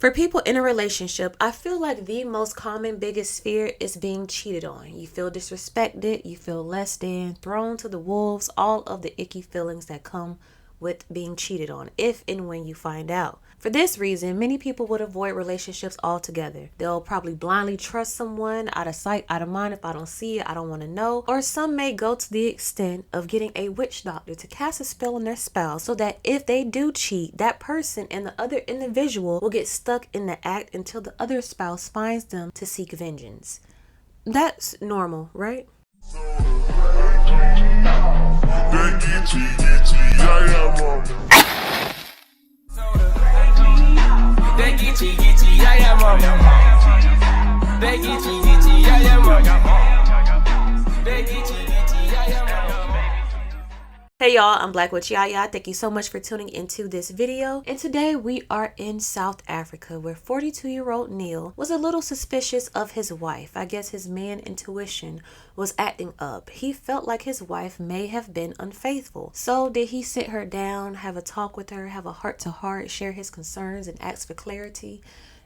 For people in a relationship, I feel like the most common biggest fear is being cheated on. You feel disrespected, you feel less than, thrown to the wolves, all of the icky feelings that come with being cheated on if and when you find out. For this reason, many people would avoid relationships altogether. They'll probably blindly trust someone, out of sight, out of mind. If I don't see it, I don't want to know. Or some may go to the extent of getting a witch doctor to cast a spell on their spouse so that if they do cheat, that person and the other individual will get stuck in the act until the other spouse finds them to seek vengeance. That's normal, right? BlaqueWitchYaya mama. BlaqueWitchYaya mama. BlaqueWitchYaya mama. Hey y'all, I'm BlaqueWitchYaya. Thank you so much for tuning into this video. And today we are in South Africa where 42-year-old Neil was a little suspicious of his wife. I guess his man intuition was acting up. He felt like his wife may have been unfaithful. So did he sit her down, have a talk with her, have a heart-to-heart, share his concerns and ask for clarity?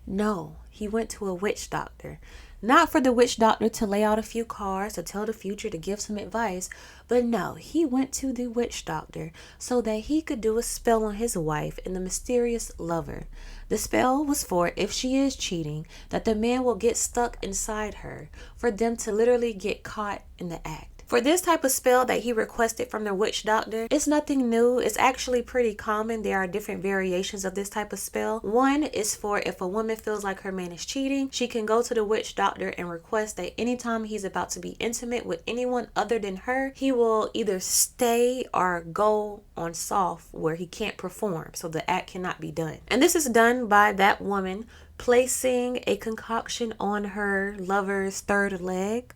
No, he went to a witch doctor. Not for the witch doctor to lay out a few cards, to tell the future, to give some advice, but no, he went to the witch doctor so that he could do a spell on his wife and the mysterious lover. The spell was for if she is cheating, that the man will get stuck inside her, for them to literally get caught in the act. For this type of spell that he requested from the witch doctor, it's nothing new. It's actually pretty common. There are different variations of this type of spell. One is for if a woman feels like her man is cheating, she can go to the witch doctor and request that anytime he's about to be intimate with anyone other than her, he will either stay or go on soft where he can't perform, so the act cannot be done. And this is done by that woman placing a concoction on her lover's third leg,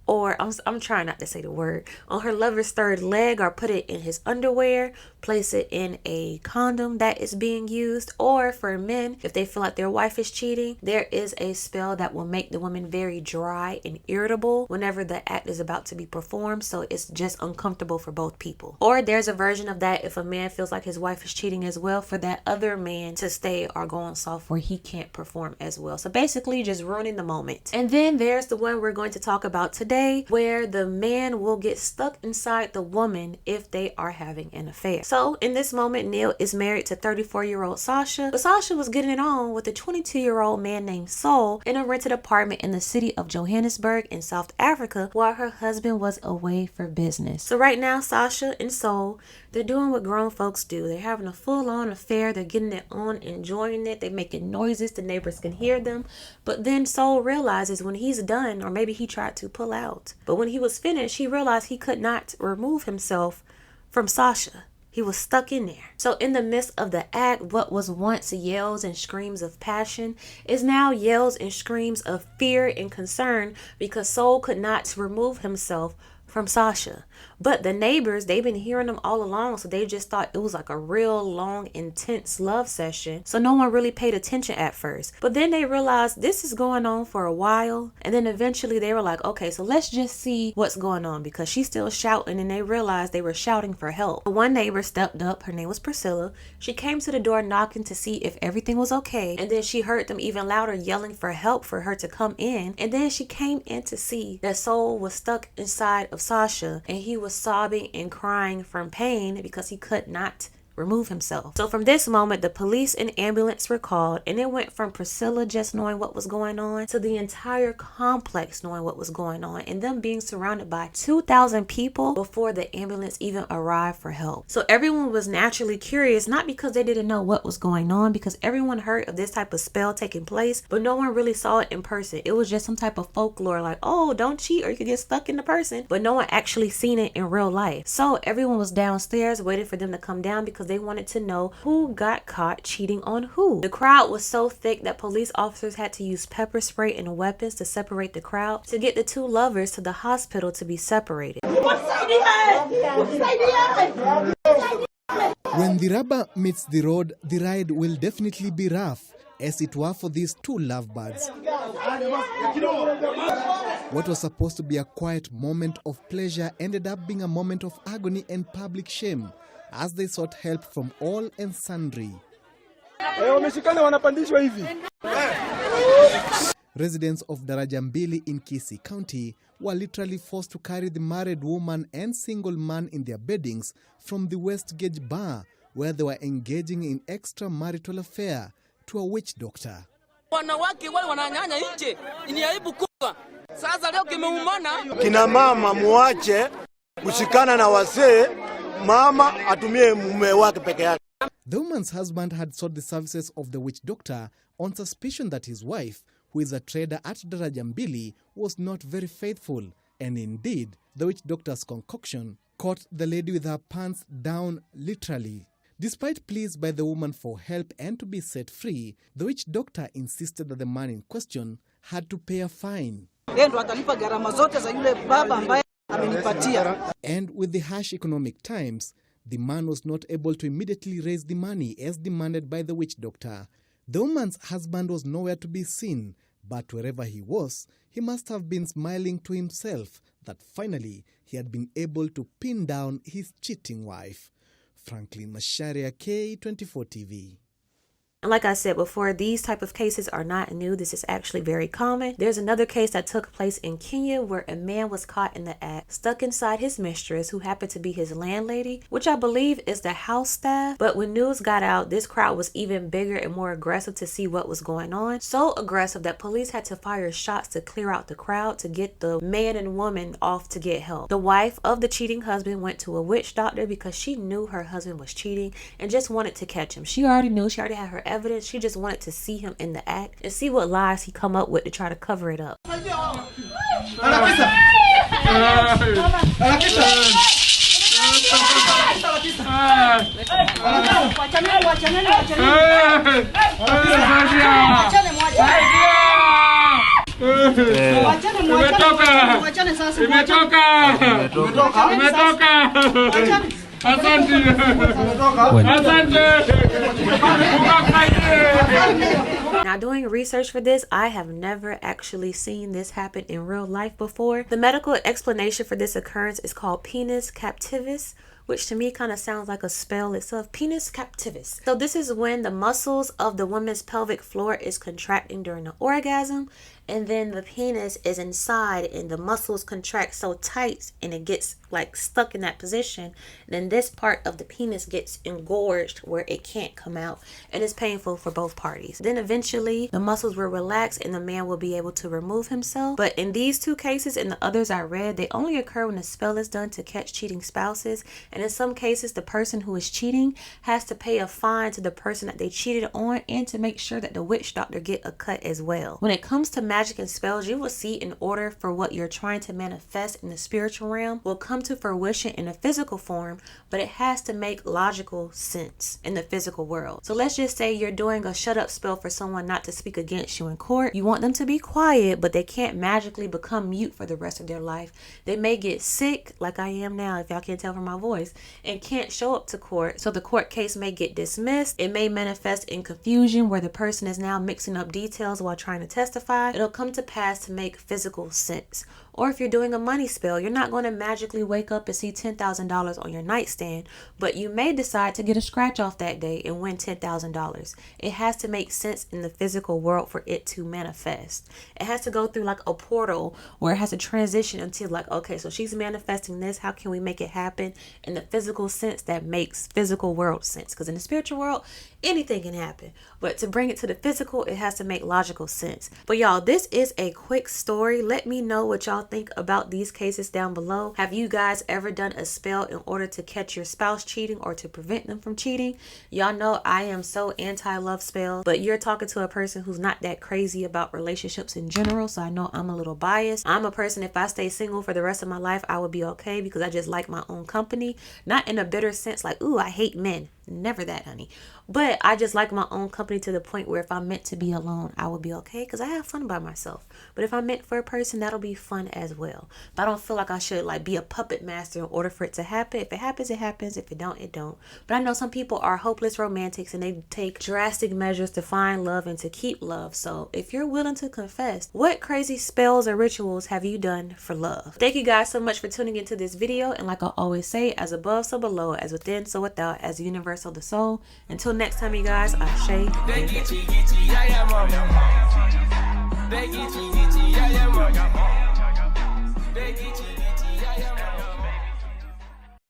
or I'm trying not to say the word, on her lover's third leg, or put it in his underwear, place it in a condom that is being used. Or for men, if they feel like their wife is cheating, there is a spell that will make the woman very dry and irritable whenever the act is about to be performed, so it's just uncomfortable for both people. Or there's a version of that if a man feels like his wife is cheating as well, for that other man to stay or go on soft where he can't perform as well. So basically just ruining the moment. And then there's the one we're going to talk about today, where the man will get stuck inside the woman if they are having an affair. So in this moment, Neil is married to 34-year-old Sasha, but Sasha was getting it on with a 22-year-old man named Sol in a rented apartment in the city of Johannesburg in South Africa while her husband was away for business. So right now, Sasha and Sol, they're doing what grown folks do. They're having a full-on affair. They're getting it on, enjoying it. They're making noises. The neighbors can hear them. But then Sol realizes when he's done, or maybe he tried to pull out, but when he was finished, he realized he could not remove himself from Sasha. He was stuck in there. So in the midst of the act, what was once yells and screams of passion is now yells and screams of fear and concern, because Sol could not remove himself from Sasha. But the neighbors, they've been hearing them all along, so they just thought it was like a real long, intense love session. So no one really paid attention at first. But then they realized this is going on for a while. And then eventually they were like, okay, so let's just see what's going on, because she's still shouting, and they realized they were shouting for help. One neighbor stepped up. Her name was Priscilla. She came to the door knocking to see if everything was okay. And then she heard them even louder yelling for help for her to come in. And then she came in to see that Sol was stuck inside of Sasha, and he was sobbing and crying from pain because he could not remove himself. So from this moment, the police and ambulance were called, and it went from Priscilla just knowing what was going on to the entire complex knowing what was going on, and them being surrounded by 2,000 people before the ambulance even arrived for help. So everyone was naturally curious, not because they didn't know what was going on, because everyone heard of this type of spell taking place, but no one really saw it in person. It was just some type of folklore, like, oh, don't cheat or you could get stuck in the person, but no one actually seen it in real life. So everyone was downstairs waiting for them to come down, because they wanted to know who got caught cheating on who. The crowd was so thick that police officers had to use pepper spray and weapons to separate the crowd to get the two lovers to the hospital to be separated. When the rubber meets the road, the ride will definitely be rough, as it were for these two lovebirds. What was supposed to be a quiet moment of pleasure ended up being a moment of agony and public shame, as they sought help from all and sundry. Residents of Darajambili in Kisii County were literally forced to carry the married woman and single man in their beddings from the West Gauge bar, where they were engaging in extramarital affair, to a witch doctor. Kina mama muache kushikana na wazee, mama atumie mume wake peke yake. The woman's husband had sought the services of the witch doctor on suspicion that his wife, who is a trader at Darajambili, was not very faithful. And indeed, the witch doctor's concoction caught the lady with her pants down literally. Despite pleas by the woman for help and to be set free, the witch doctor insisted that the man in question had to pay a fine. And with the harsh economic times, the man was not able to immediately raise the money as demanded by the witch doctor. The woman's husband was nowhere to be seen, but wherever he was, he must have been smiling to himself that finally he had been able to pin down his cheating wife. Franklin Masharia, K24 TV. And like I said before, these type of cases are not new. This is actually very common. There's another case that took place in Kenya where a man was caught in the act, stuck inside his mistress, who happened to be his landlady, which I believe is the house staff. But when news got out, this crowd was even bigger and more aggressive to see what was going on. So aggressive that police had to fire shots to clear out the crowd to get the man and woman off to get help. The wife of the cheating husband went to a witch doctor because she knew her husband was cheating and just wanted to catch him. She already knew. She already had her evidence. She just wanted to see him in the act and see what lies he come up with to try to cover it up. Now, doing research for this, I have never actually seen this happen in real life before. The medical explanation for this occurrence is called penis captivus, which to me kind of sounds like a spell itself. Penis captivus. So this is when the muscles of the woman's pelvic floor is contracting during the orgasm, and then the penis is inside and the muscles contract so tight and it gets like stuck in that position. Then this part of the penis gets engorged where it can't come out, and it's painful for both parties. Then eventually the muscles will relax and the man will be able to remove himself. But in these two cases and the others I read, they only occur when a spell is done to catch cheating spouses. And in some cases, the person who is cheating has to pay a fine to the person that they cheated on, and to make sure that the witch doctor get a cut as well. When it comes to magic and spells, you will see in order for what you're trying to manifest in the spiritual realm will come to fruition in a physical form, but it has to make logical sense in the physical world. So let's just say you're doing a shut up spell for someone not to speak against you in court. You want them to be quiet, but they can't magically become mute for the rest of their life. They may get sick, like I am now, if y'all can't tell from my voice, and can't show up to court. So the court case may get dismissed. It may manifest in confusion where the person is now mixing up details while trying to testify. It'll come to pass to make physical sense. Or if you're doing a money spell, you're not going to magically wake up and see $10,000 on your nightstand, but you may decide to get a scratch off that day and win $10,000. It has to make sense in the physical world for it to manifest. It has to go through like a portal where it has to transition until like, okay, so she's manifesting this. How can we make it happen in the physical sense that makes physical world sense? Because in the spiritual world, anything can happen. But to bring it to the physical, it has to make logical sense. But y'all, this is a quick story. Let me know what y'all think about these cases down below. Have you guys ever done a spell in order to catch your spouse cheating or to prevent them from cheating? Y'all know I am so anti-love spells, but you're talking to a person who's not that crazy about relationships in general, so I know I'm a little biased. I'm a person, if I stay single for the rest of my life, I would be okay because I just like my own company. Not in a bitter sense like, ooh, I hate men. Never that, honey. But I just like my own company to the point where if I'm meant to be alone, I would be okay because I have fun by myself. But if I'm meant for a person, that'll be fun as well. But I don't feel like I should like be a puppet master in order for it to happen. If it happens, it happens. If it don't, it don't. But I know some people are hopeless romantics and they take drastic measures to find love and to keep love. So if you're willing to confess, what crazy spells or rituals have you done for love? Thank you guys so much for tuning into this video. And like I always say, as above, so below, as within, so without, as the universe of the soul. Until next time, you guys, Ashe. BlaqueWitchYaya, mama. BlaqueWitchYaya, mama.